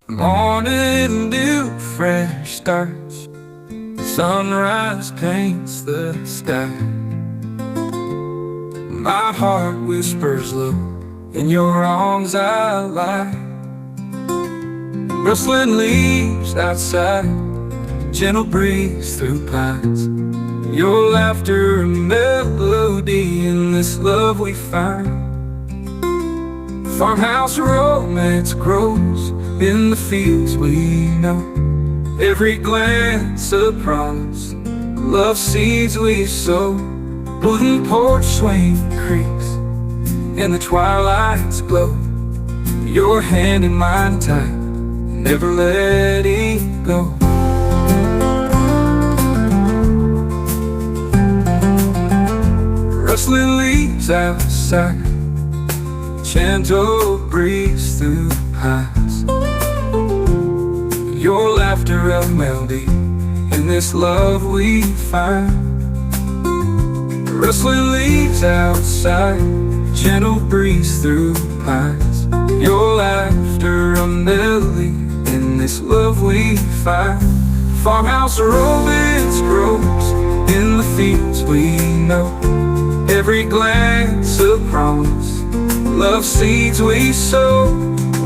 Morning dew, fresh starts. Sunrise paints the sky. My heart whispers low, in your arms I lie. Rustling leaves outside, gentle breeze through pines. Your laughter a melody in this love we find. Farmhouse romance grows in the fields we know. Every glance a promise, love seeds we sow. Wooden porch swing creaks, and the twilight's glow. Your hand in mine tight, never letting go. Rustling leaves outside, gentle breeze through pines. Your laughter a melody in this love we find. Rustling leaves outside, gentle breeze through pines. Your laughter a melody in this love we find. Farmhouse romance grows in the fields we know. Every glance a promise, love seeds we sow.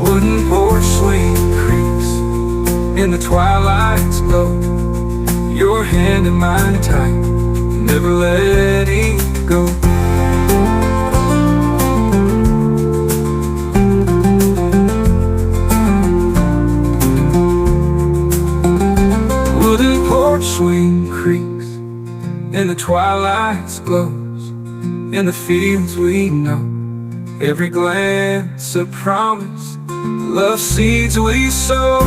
Wooden porch swing creaks, in the twilight's glow. Your hand in mine tight, never letting go. Wooden porch swing creaks, in the twilight's glows. In the fields we know, every glance a promise, love seeds we sow.